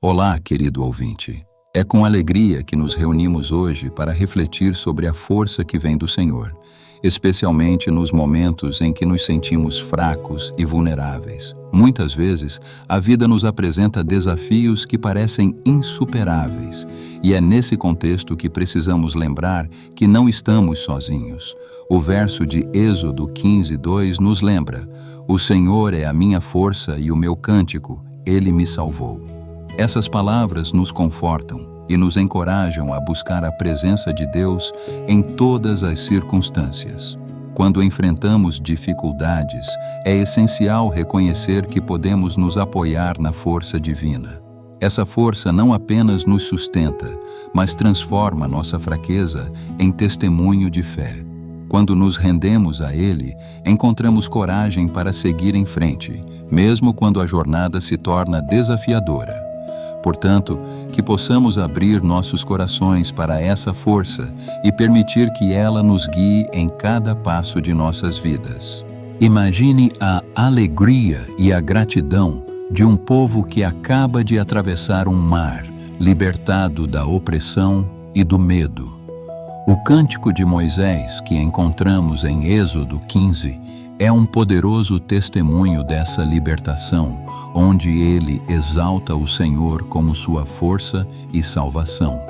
Olá, querido ouvinte. É com alegria que nos reunimos hoje para refletir sobre a força que vem do Senhor, especialmente nos momentos em que nos sentimos fracos e vulneráveis. Muitas vezes, a vida nos apresenta desafios que parecem insuperáveis, e é nesse contexto que precisamos lembrar que não estamos sozinhos. O verso de Êxodo 15:2 nos lembra: "O Senhor é a minha força e o meu cântico, Ele me salvou." Essas palavras nos confortam e nos encorajam a buscar a presença de Deus em todas as circunstâncias. Quando enfrentamos dificuldades, é essencial reconhecer que podemos nos apoiar na força divina. Essa força não apenas nos sustenta, mas transforma nossa fraqueza em testemunho de fé. Quando nos rendemos a Ele, encontramos coragem para seguir em frente, mesmo quando a jornada se torna desafiadora. Portanto, que possamos abrir nossos corações para essa força e permitir que ela nos guie em cada passo de nossas vidas. Imagine a alegria e a gratidão de um povo que acaba de atravessar um mar, libertado da opressão e do medo. O cântico de Moisés, que encontramos em Êxodo 15, é um poderoso testemunho dessa libertação, onde ele exalta o Senhor como sua força e salvação.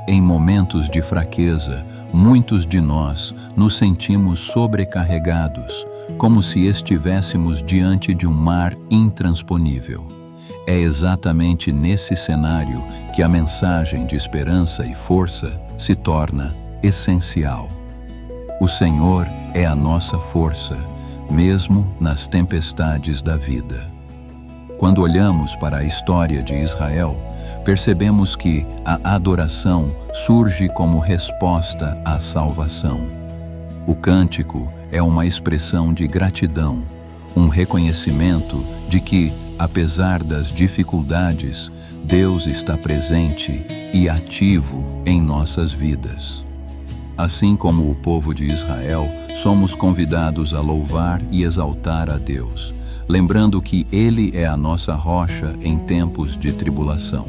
Em momentos de fraqueza, muitos de nós nos sentimos sobrecarregados, como se estivéssemos diante de um mar intransponível. É exatamente nesse cenário que a mensagem de esperança e força se torna essencial. O Senhor é a nossa força, mesmo nas tempestades da vida. Quando olhamos para a história de Israel, percebemos que a adoração surge como resposta à salvação. O cântico é uma expressão de gratidão, um reconhecimento de que, apesar das dificuldades, Deus está presente e ativo em nossas vidas. Assim como o povo de Israel, somos convidados a louvar e exaltar a Deus, lembrando que Ele é a nossa rocha em tempos de tribulação.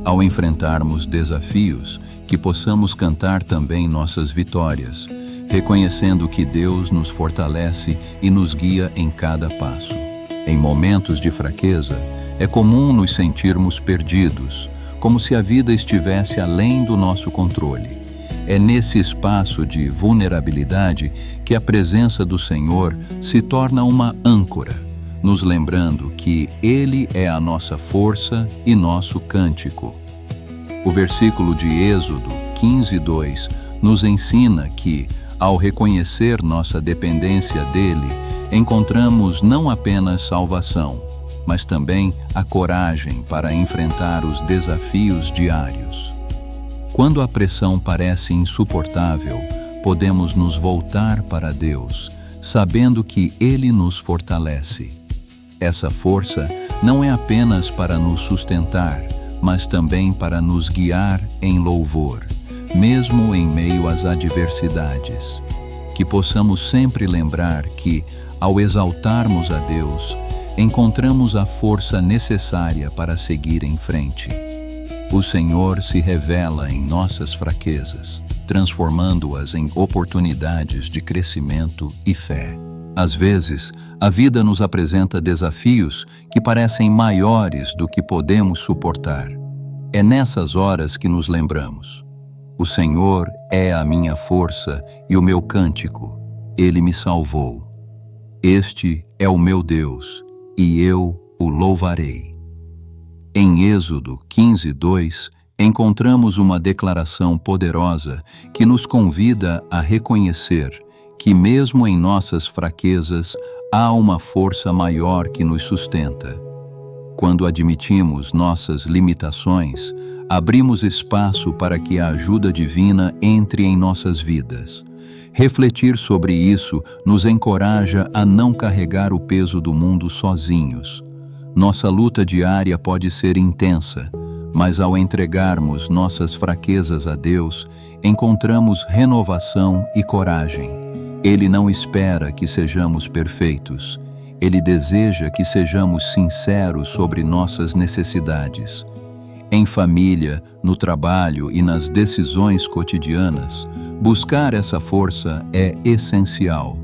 Ao enfrentarmos desafios, que possamos cantar também nossas vitórias, reconhecendo que Deus nos fortalece e nos guia em cada passo. Em momentos de fraqueza, é comum nos sentirmos perdidos, como se a vida estivesse além do nosso controle. É nesse espaço de vulnerabilidade que a presença do Senhor se torna uma âncora, nos lembrando que Ele é a nossa força e nosso cântico. O versículo de Êxodo 15:2 nos ensina que, ao reconhecer nossa dependência dEle, encontramos não apenas salvação, mas também a coragem para enfrentar os desafios diários. Quando a pressão parece insuportável, podemos nos voltar para Deus, sabendo que Ele nos fortalece. Essa força não é apenas para nos sustentar, mas também para nos guiar em louvor, mesmo em meio às adversidades. Que possamos sempre lembrar que, ao exaltarmos a Deus, encontramos a força necessária para seguir em frente. O Senhor se revela em nossas fraquezas, transformando-as em oportunidades de crescimento e fé. Às vezes, a vida nos apresenta desafios que parecem maiores do que podemos suportar. É nessas horas que nos lembramos: o Senhor é a minha força e o meu cântico, Ele me salvou. Este é o meu Deus, e eu o louvarei. Em Êxodo 15:2, encontramos uma declaração poderosa que nos convida a reconhecer que, mesmo em nossas fraquezas, há uma força maior que nos sustenta. Quando admitimos nossas limitações, abrimos espaço para que a ajuda divina entre em nossas vidas. Refletir sobre isso nos encoraja a não carregar o peso do mundo sozinhos. Nossa luta diária pode ser intensa, mas ao entregarmos nossas fraquezas a Deus, encontramos renovação e coragem. Ele não espera que sejamos perfeitos. Ele deseja que sejamos sinceros sobre nossas necessidades. Em família, no trabalho e nas decisões cotidianas, buscar essa força é essencial.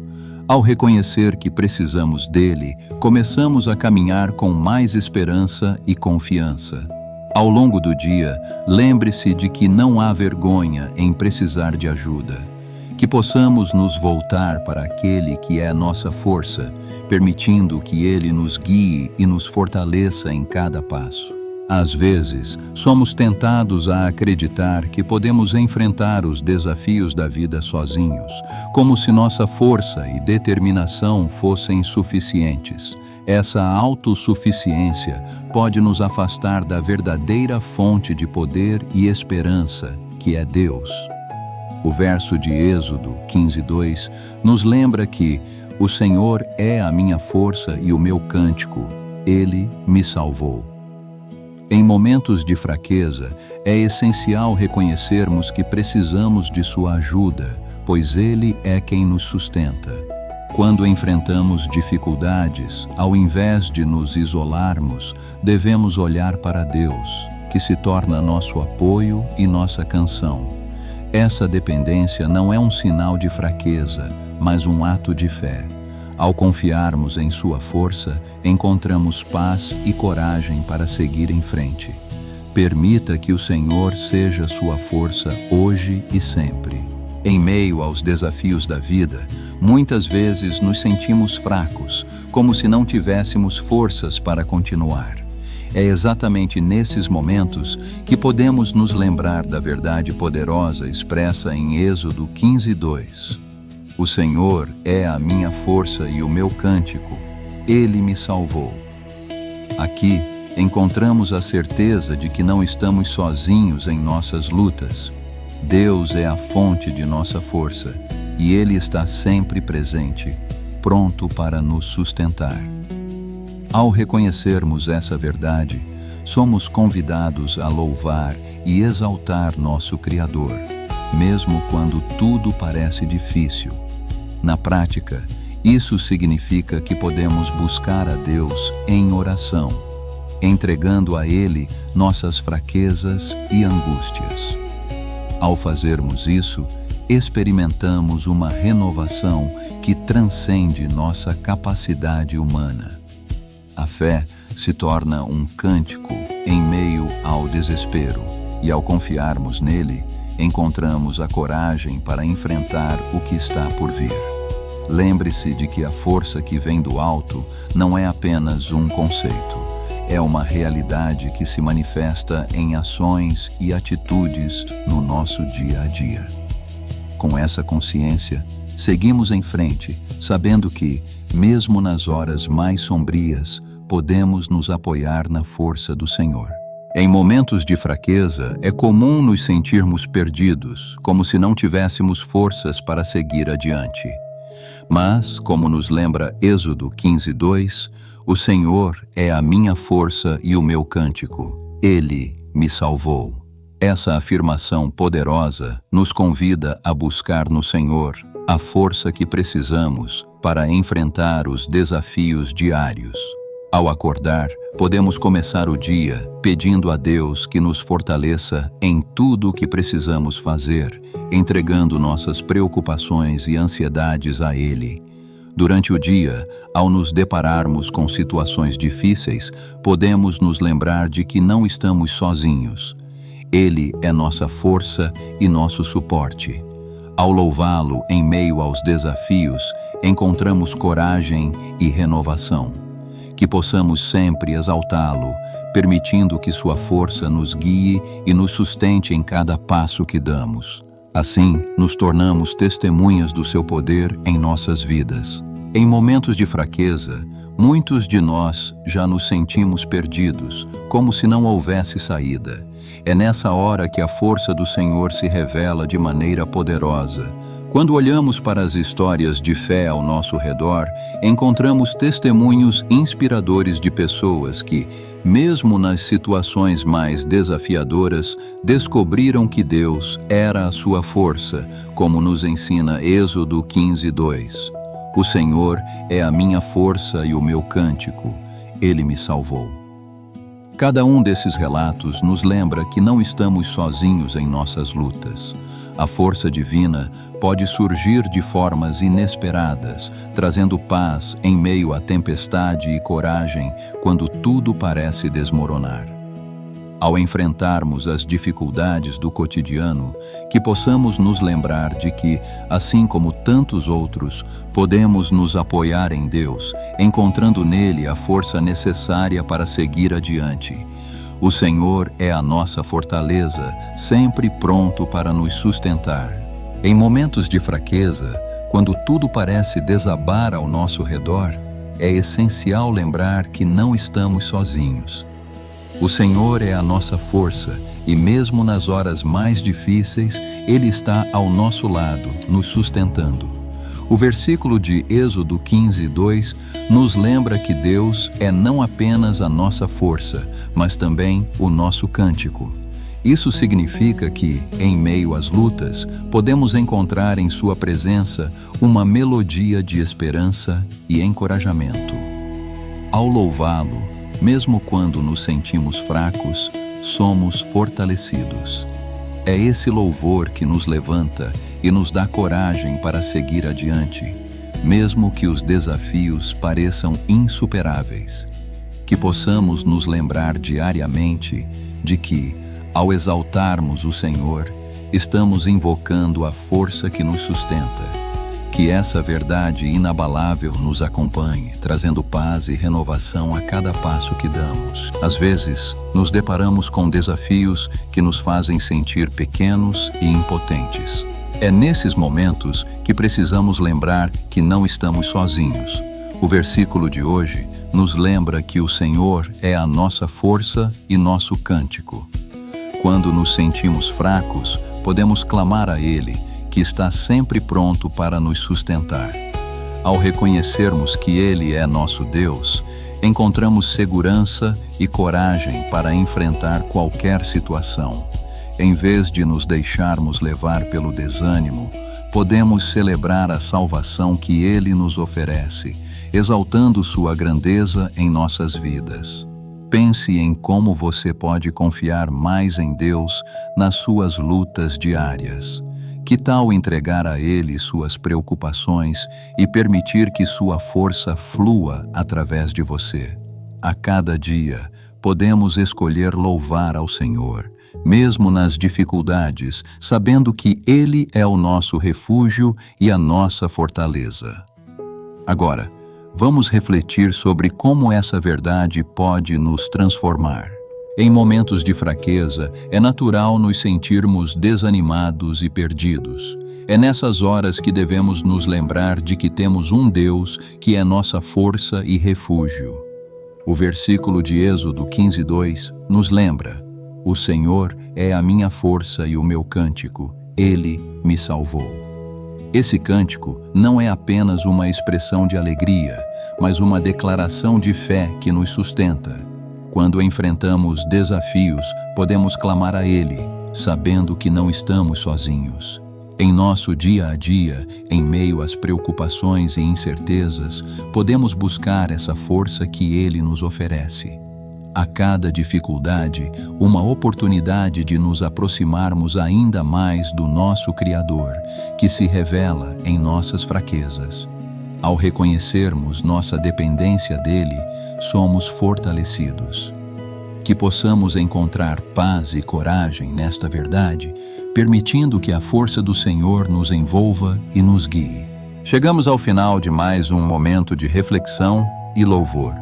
Ao reconhecer que precisamos dele, começamos a caminhar com mais esperança e confiança. Ao longo do dia, lembre-se de que não há vergonha em precisar de ajuda. Que possamos nos voltar para aquele que é a nossa força, permitindo que ele nos guie e nos fortaleça em cada passo. Às vezes, somos tentados a acreditar que podemos enfrentar os desafios da vida sozinhos, como se nossa força e determinação fossem suficientes. Essa autossuficiência pode nos afastar da verdadeira fonte de poder e esperança, que é Deus. O verso de Êxodo 15:2 nos lembra que o Senhor é a minha força e o meu cântico, Ele me salvou. Em momentos de fraqueza, é essencial reconhecermos que precisamos de sua ajuda, pois Ele é quem nos sustenta. Quando enfrentamos dificuldades, ao invés de nos isolarmos, devemos olhar para Deus, que se torna nosso apoio e nossa canção. Essa dependência não é um sinal de fraqueza, mas um ato de fé. Ao confiarmos em sua força, encontramos paz e coragem para seguir em frente. Permita que o Senhor seja sua força hoje e sempre. Em meio aos desafios da vida, muitas vezes nos sentimos fracos, como se não tivéssemos forças para continuar. É exatamente nesses momentos que podemos nos lembrar da verdade poderosa expressa em Êxodo 15:2. O Senhor é a minha força e o meu cântico, Ele me salvou. Aqui encontramos a certeza de que não estamos sozinhos em nossas lutas. Deus é a fonte de nossa força e Ele está sempre presente, pronto para nos sustentar. Ao reconhecermos essa verdade, somos convidados a louvar e exaltar nosso Criador, mesmo quando tudo parece difícil. Na prática, isso significa que podemos buscar a Deus em oração, entregando a Ele nossas fraquezas e angústias. Ao fazermos isso, experimentamos uma renovação que transcende nossa capacidade humana. A fé se torna um cântico em meio ao desespero, e ao confiarmos nele, encontramos a coragem para enfrentar o que está por vir. Lembre-se de que a força que vem do alto não é apenas um conceito, é uma realidade que se manifesta em ações e atitudes no nosso dia a dia. Com essa consciência, seguimos em frente, sabendo que, mesmo nas horas mais sombrias, podemos nos apoiar na força do Senhor. Em momentos de fraqueza, é comum nos sentirmos perdidos, como se não tivéssemos forças para seguir adiante. Mas, como nos lembra Êxodo 15:2, o Senhor é a minha força e o meu cântico. Ele me salvou. Essa afirmação poderosa nos convida a buscar no Senhor a força que precisamos para enfrentar os desafios diários. Ao acordar, podemos começar o dia pedindo a Deus que nos fortaleça em tudo o que precisamos fazer, entregando nossas preocupações e ansiedades a Ele. Durante o dia, ao nos depararmos com situações difíceis, podemos nos lembrar de que não estamos sozinhos. Ele é nossa força e nosso suporte. Ao louvá-lo em meio aos desafios, encontramos coragem e renovação. Que possamos sempre exaltá-lo, permitindo que sua força nos guie e nos sustente em cada passo que damos. Assim, nos tornamos testemunhas do seu poder em nossas vidas. Em momentos de fraqueza, muitos de nós já nos sentimos perdidos, como se não houvesse saída. É nessa hora que a força do Senhor se revela de maneira poderosa. Quando olhamos para as histórias de fé ao nosso redor, encontramos testemunhos inspiradores de pessoas que, mesmo nas situações mais desafiadoras, descobriram que Deus era a sua força, como nos ensina Êxodo 15:2. O Senhor é a minha força e o meu cântico. Ele me salvou. Cada um desses relatos nos lembra que não estamos sozinhos em nossas lutas. A força divina pode surgir de formas inesperadas, trazendo paz em meio à tempestade e coragem quando tudo parece desmoronar. Ao enfrentarmos as dificuldades do cotidiano, que possamos nos lembrar de que, assim como tantos outros, podemos nos apoiar em Deus, encontrando nele a força necessária para seguir adiante. O Senhor é a nossa fortaleza, sempre pronto para nos sustentar. Em momentos de fraqueza, quando tudo parece desabar ao nosso redor, é essencial lembrar que não estamos sozinhos. O Senhor é a nossa força e mesmo nas horas mais difíceis, Ele está ao nosso lado, nos sustentando. O versículo de Êxodo 15:2 nos lembra que Deus é não apenas a nossa força, mas também o nosso cântico. Isso significa que, em meio às lutas, podemos encontrar em Sua presença uma melodia de esperança e encorajamento. Ao louvá-lo, mesmo quando nos sentimos fracos, somos fortalecidos. É esse louvor que nos levanta e nos dá coragem para seguir adiante, mesmo que os desafios pareçam insuperáveis. Que possamos nos lembrar diariamente de que, ao exaltarmos o Senhor, estamos invocando a força que nos sustenta. Que essa verdade inabalável nos acompanhe, trazendo paz e renovação a cada passo que damos. Às vezes, nos deparamos com desafios que nos fazem sentir pequenos e impotentes. É nesses momentos que precisamos lembrar que não estamos sozinhos. O versículo de hoje nos lembra que o Senhor é a nossa força e nosso cântico. Quando nos sentimos fracos, podemos clamar a Ele, que está sempre pronto para nos sustentar. Ao reconhecermos que Ele é nosso Deus, encontramos segurança e coragem para enfrentar qualquer situação. Em vez de nos deixarmos levar pelo desânimo, podemos celebrar a salvação que Ele nos oferece, exaltando Sua grandeza em nossas vidas. Pense em como você pode confiar mais em Deus nas suas lutas diárias. Que tal entregar a Ele suas preocupações e permitir que sua força flua através de você? A cada dia, podemos escolher louvar ao Senhor, mesmo nas dificuldades, sabendo que Ele é o nosso refúgio e a nossa fortaleza. Agora, vamos refletir sobre como essa verdade pode nos transformar. Em momentos de fraqueza, é natural nos sentirmos desanimados e perdidos. É nessas horas que devemos nos lembrar de que temos um Deus que é nossa força e refúgio. O versículo de Êxodo 15:2 nos lembra: O Senhor é a minha força e o meu cântico, Ele me salvou. Esse cântico não é apenas uma expressão de alegria, mas uma declaração de fé que nos sustenta. Quando enfrentamos desafios, podemos clamar a Ele, sabendo que não estamos sozinhos. Em nosso dia a dia, em meio às preocupações e incertezas, podemos buscar essa força que Ele nos oferece. A cada dificuldade, uma oportunidade de nos aproximarmos ainda mais do nosso Criador, que se revela em nossas fraquezas. Ao reconhecermos nossa dependência dEle, somos fortalecidos. Que possamos encontrar paz e coragem nesta verdade, permitindo que a força do Senhor nos envolva e nos guie. Chegamos ao final de mais um momento de reflexão e louvor,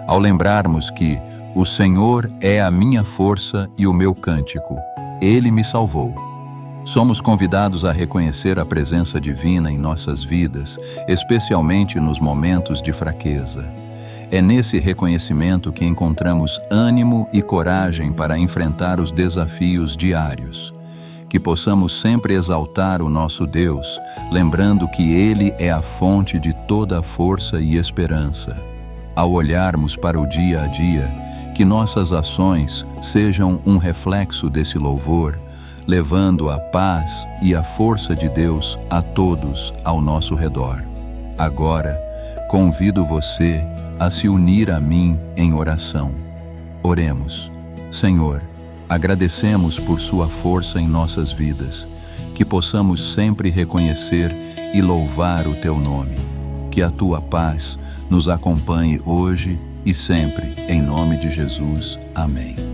ao lembrarmos que o Senhor é a minha força e o meu cântico. Ele me salvou. Somos convidados a reconhecer a presença divina em nossas vidas, especialmente nos momentos de fraqueza. É nesse reconhecimento que encontramos ânimo e coragem para enfrentar os desafios diários. Que possamos sempre exaltar o nosso Deus, lembrando que Ele é a fonte de toda a força e esperança. Ao olharmos para o dia a dia, que nossas ações sejam um reflexo desse louvor, levando a paz e a força de Deus a todos ao nosso redor. Agora, convido você a se unir a mim em oração. Oremos. Senhor, agradecemos por sua força em nossas vidas, que possamos sempre reconhecer e louvar o teu nome. Que a tua paz nos acompanhe hoje e sempre, em nome de Jesus. Amém.